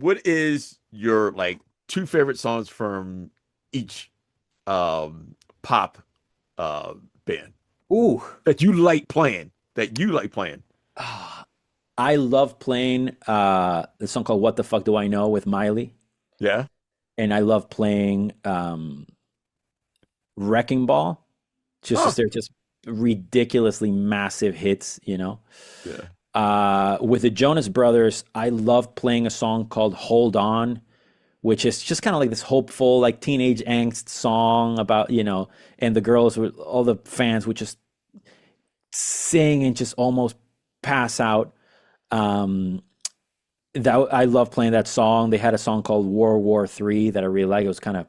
what is your like two favorite songs from each pop uh band Ooh, that you like playing? That you like playing? ah, I love playing the song called "What the Fuck Do I Know" with Miley, Yeah. and I love playing "Wrecking Ball." Just Huh. because they're just ridiculously massive hits, you know. Yeah. With the Jonas Brothers, I love playing a song called "Hold On," which is just kind of like this hopeful, like teenage angst song about, and the girls would, all the fans would just sing and just almost pass out. Um, that I love playing that song. They had a song called World War III that I really like. It was kind of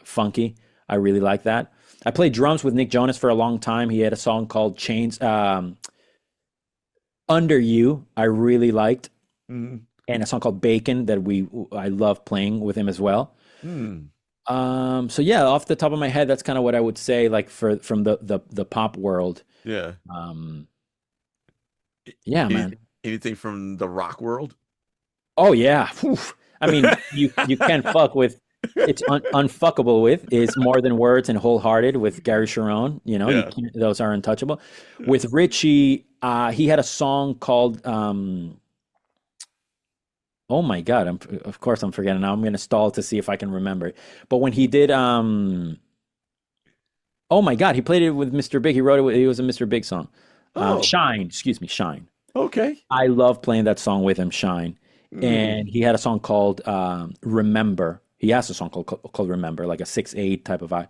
funky. I really like that. I played drums with Nick Jonas for a long time. He had a song called Chains Under You. I really liked, Mm. and a song called Bacon that we I love playing with him as well. Mm. So yeah, off the top of my head, that's kind of what I would say, like for from the pop world. Yeah. Um, yeah, Any, man. anything from the rock world? Oh yeah. Whew. I mean, you can't fuck with it's unfuckable with is More Than Words and Wholehearted with Gary Sharon. You Yeah. can't, those are untouchable. With Richie, he had a song called oh my God, of course I'm forgetting now. I'm gonna stall to see if I can remember it. But when he did oh my God, he played it with Mr. Big. He wrote it it was a Mr. Big song. Oh, Shine, excuse me, Shine. okay. I love playing that song with him, Shine. And Mm. he had a song called Remember. He has a song called Remember, like a 6/8 type of vibe.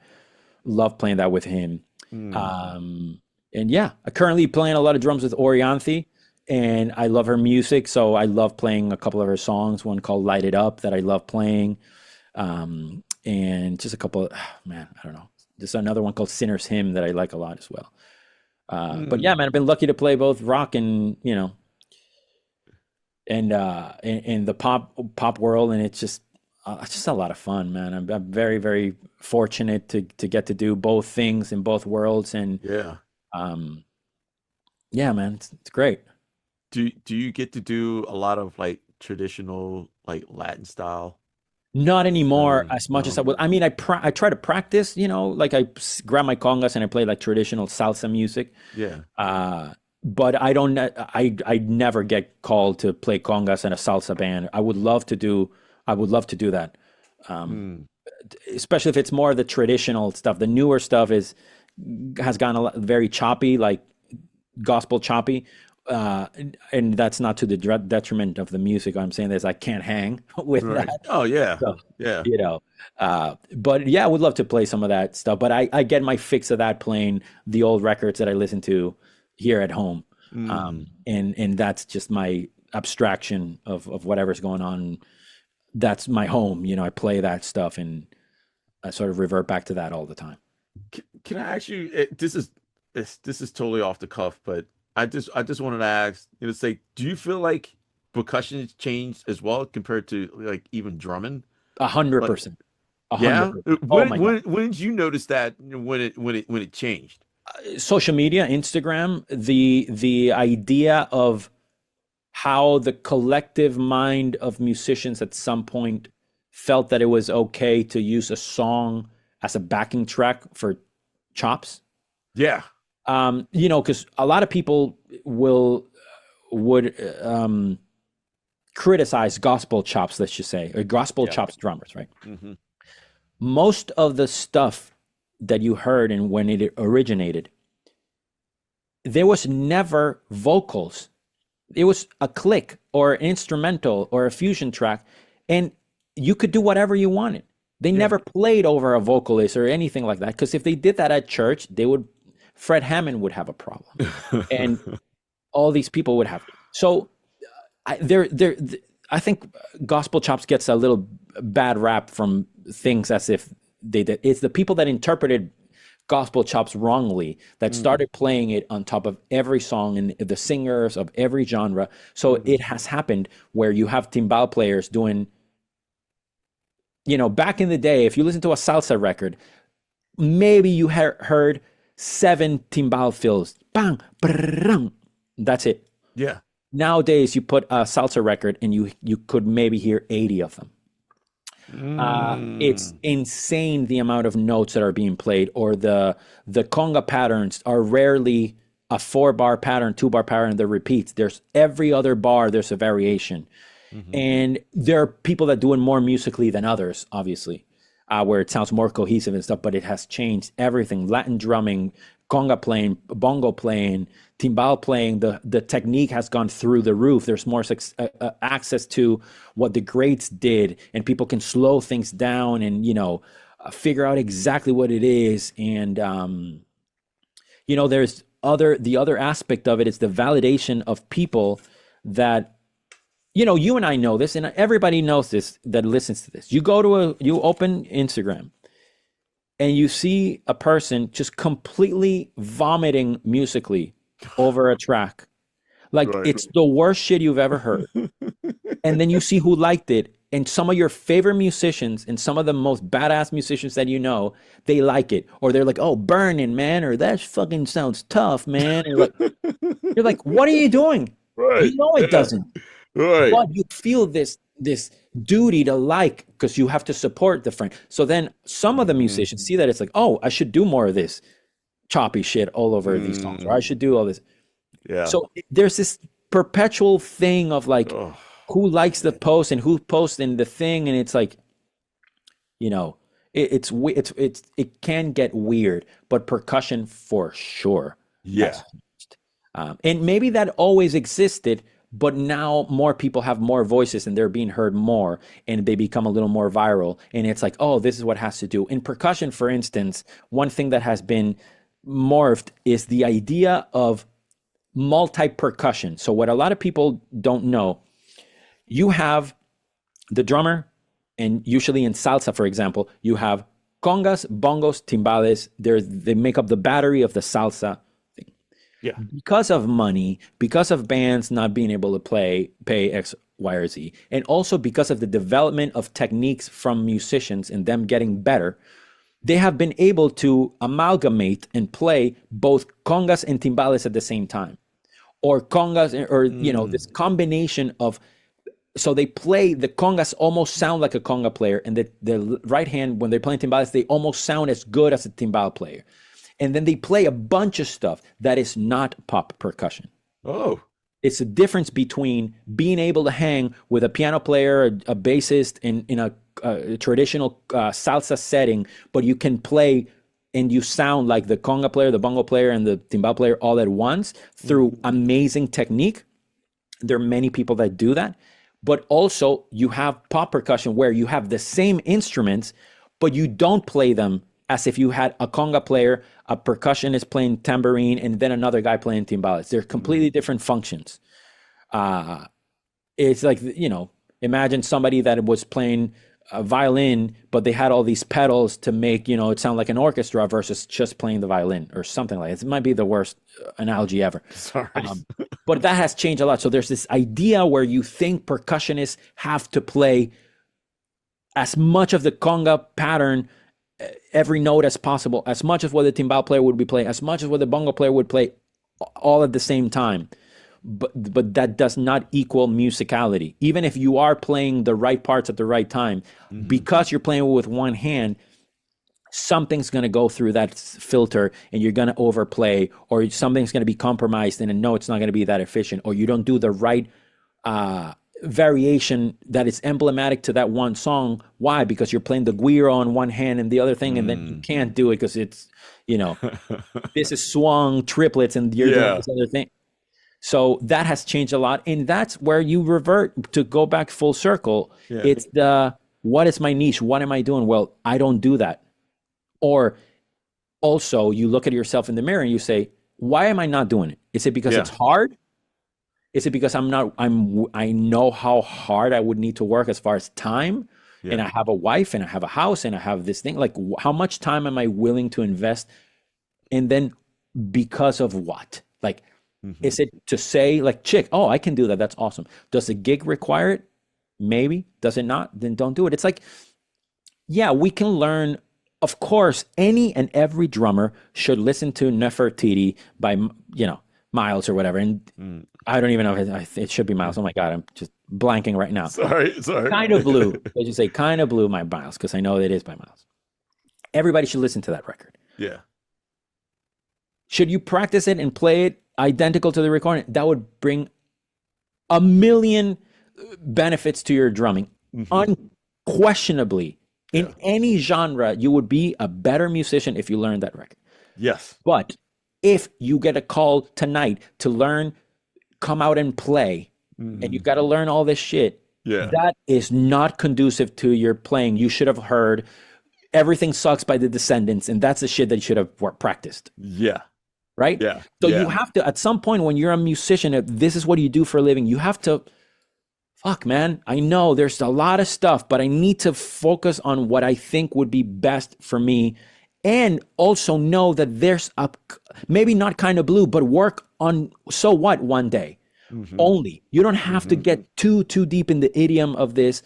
Love playing that with him. Mm. Um, and yeah, I currently playing a lot of drums with Orianthi, and I love her music. So I love playing a couple of her songs. One called Light It Up that I love playing. And just a couple of, man, I don't know. There's another one called Sinner's Hymn that I like a lot as well. But yeah, Mm. man, I've been lucky to play both rock and, and in the pop world, and it's just a lot of fun, man. I'm very very fortunate to get to do both things in both worlds, and Yeah. um, yeah, man, it's great. Do you get to do a lot of like traditional like Latin style? Not anymore as much as I No. would. I mean, I try to practice, like grab my congas and I play like traditional salsa music. Yeah. But I don't. I never get called to play congas in a salsa band. I would love to do. I would love to do that. Um, Mm. Especially if it's more of the traditional stuff. The newer stuff is has gone very choppy, like gospel choppy, and that's not to the detriment of the music. I'm saying is I can't hang with Right. that. Oh yeah. So, Yeah. you know, but yeah, I would love to play some of that stuff. But I get my fix of that playing the old records that I listen to here at home, Mm. and that's just my abstraction of whatever's going on. That's my home. I play that stuff and I sort of revert back to that all the time. Can I ask you? This is totally off the cuff, but I just wanted to ask. Say, do you feel like percussion has changed as well compared to like even drumming? A hundred Like, percent. A hundred yeah. percent. Oh my God. When did you notice that when it changed? Social media, Instagram, the idea of how the collective mind of musicians at some point felt that it was okay to use a song as a backing track for chops. Yeah. Because a lot of people would criticize gospel chops, let's just say, or gospel Yeah. chops drummers, right? Hmm. Most of the stuff that you heard and when it originated, there was never vocals. It was a click or an instrumental or a fusion track, and you could do whatever you wanted. They Yeah. never played over a vocalist or anything like that, because if they did that at church, Fred Hammond would have a problem, and all these people would have. So I, there, I think gospel chops gets a little bad rap from things as if they did. It's the people that interpreted gospel chops wrongly that Mm. started playing it on top of every song and the singers of every genre. So Mhm. it has happened where you have timbal players doing, back in the day, if you listen to a salsa record, maybe you heard seven timbal fills. Bang, brrrrang. That's it. Yeah. Nowadays, you put a salsa record and you could maybe hear 80 of them. It's Mm. insane the amount of notes that are being played, or the conga patterns are rarely a 4 bar pattern, 2 bar pattern that repeats. There's every other bar, there's a variation. Mhm. And there are people that do it more musically than others, obviously, where it sounds more cohesive and stuff, but it has changed everything. Latin drumming, conga playing, bongo playing, timbal playing, the technique has gone through the roof. There's more access to what the greats did, and people can slow things down and, figure out exactly what it is. And, there's the other aspect of it is the validation of people that, you and I know this, and everybody knows this that listens to this. You open Instagram and you see a person just completely vomiting musically over a track. Like Right. it's the worst shit you've ever heard. And then you see who liked it, and some of your favorite musicians and some of the most badass musicians that they like it. Or they're like, oh, burning, man, or that fucking sounds tough, man. And you're like, what are you doing? Right. You know it Yeah. doesn't. Right. But you feel this duty to like, because you have to support the friend. So then some of the musicians see that it's like, oh, I should do more of this choppy shit all over these songs, or I should do all this. Yeah. So there's this perpetual thing of like, Oh, who likes the post and who posts in the thing, and it's like, it can get weird, but percussion for sure yeah. has changed. And maybe that always existed, but now more people have more voices and they're being heard more, and they become a little more viral. And it's like, oh, this is what has to do. In percussion, for instance, one thing that has been morphed is the idea of multi-percussion. So what a lot of people don't know, you have the drummer, and usually in salsa, for example, you have congas, bongos, timbales. They make up the battery of the salsa thing. Yeah. Because of money, because of bands not being able to pay X, Y, or Z, and also because of the development of techniques from musicians and them getting better, they have been able to amalgamate and play both congas and timbales at the same time, or congas, or this combination of. So they play, the congas almost sound like a conga player, and the right hand, when they're playing timbales, they almost sound as good as a timbal player. And then they play a bunch of stuff that is not pop percussion. Oh. It's a difference between being able to hang with a piano player, a bassist in a traditional salsa setting, but you can play and you sound like the conga player, the bongo player, and the timbal player all at once through amazing technique. There are many people that do that. But also you have pop percussion where you have the same instruments, but you don't play them as if you had a conga player, a percussionist playing tambourine, and then another guy playing timbales. They're completely different functions. It's like, imagine somebody that was playing a violin, but they had all these pedals to make, it sound like an orchestra versus just playing the violin or something like that. It might be the worst analogy ever. Sorry. But that has changed a lot. So there's this idea where you think percussionists have to play as much of the conga pattern, every note as possible, as much as what the timbal player would be playing, as much as what the bongo player would play, all at the same time. But that does not equal musicality. Even if you are playing the right parts at the right time, because you're playing with one hand, something's going to go through that filter and you're going to overplay, or something's going to be compromised and a note's not going to be that efficient, or you don't do the right variation that is emblematic to that one song. Why? Because you're playing the guiro on one hand and the other thing, and then you can't do it because it's, this is swung triplets and you're doing this other thing. So that has changed a lot. And that's where you revert to go back full circle. Yeah. It's what is my niche? What am I doing? Well, I don't do that. Or also you look at yourself in the mirror and you say, why am I not doing it? Is it because it's hard? Is it because I know how hard I would need to work as far as time? And I have a wife and I have a house and I have this thing. Like, how much time am I willing to invest? And then because of what? Like, is it to say like, chick, oh, I can do that. That's awesome. Does the gig require it? Maybe. Does it not? Then don't do it. It's like, yeah, we can learn. Of course, any and every drummer should listen to Nefertiti by Miles or whatever. And Mm. I don't even know if it should be Miles. Oh my God, I'm just blanking right now. Sorry. Kind of Blue. I should say Kind of Blue by Miles because I know it is by Miles. Everybody should listen to that record. Yeah. Should you practice it and play it identical to the recording? That would bring a million benefits to your drumming. Unquestionably, in any genre, you would be a better musician if you learned that record. Yes. But if you get a call tonight to learn, come out and play, and you've got to learn all this shit, that is not conducive to your playing. You should have heard Everything Sucks by the Descendants, and that's the shit that you should have practiced. Yeah. Right? Yeah. So you have to, at some point when you're a musician, if this is what you do for a living, you have to, fuck, man, I know there's a lot of stuff, but I need to focus on what I think would be best for me. And also know that there's maybe not Kind of Blue, but work on So What one day only. You don't have to get too deep in the idiom of this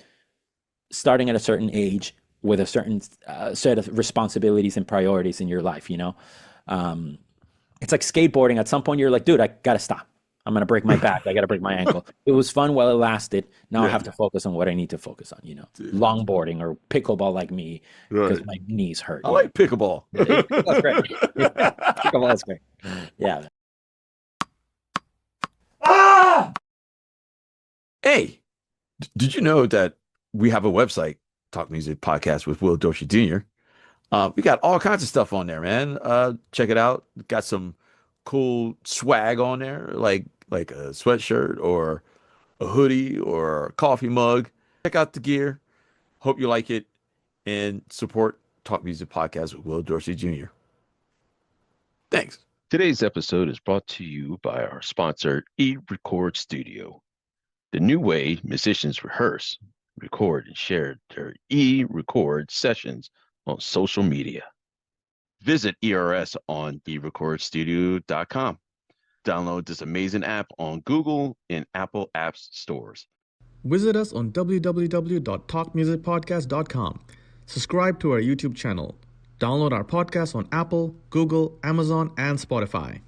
starting at a certain age with a certain set of responsibilities and priorities in your life, you know? It's like skateboarding. At some point you're like, dude, I got to stop. I'm going to break my back. I got to break my ankle. It was fun while it lasted. Now I have to focus on what I need to focus on, you know, longboarding or pickleball like me because my knees hurt. I like pickleball. That's great. Pickleball is great. Yeah. Hey, did you know that we have a website, Talk Music Podcast with Will Dorsey Jr.? We got all kinds of stuff on there, man. Check it out. Got some cool swag on there, like a sweatshirt or a hoodie or a coffee mug. Check out the gear. Hope you like it and support Talk Music Podcast with Will Dorsey Jr. Thanks. Today's episode is brought to you by our sponsor, 𝐸_RECORD Studio, the new way musicians rehearse, record, and share their 𝐸_RECORD sessions on social media. Visit ERS on 𝐸_RECORDstudio.com. Download this amazing app on Google and Apple Apps stores. Visit us on www.talkmusicpodcast.com. Subscribe to our YouTube channel. Download our podcast on Apple, Google, Amazon, and Spotify.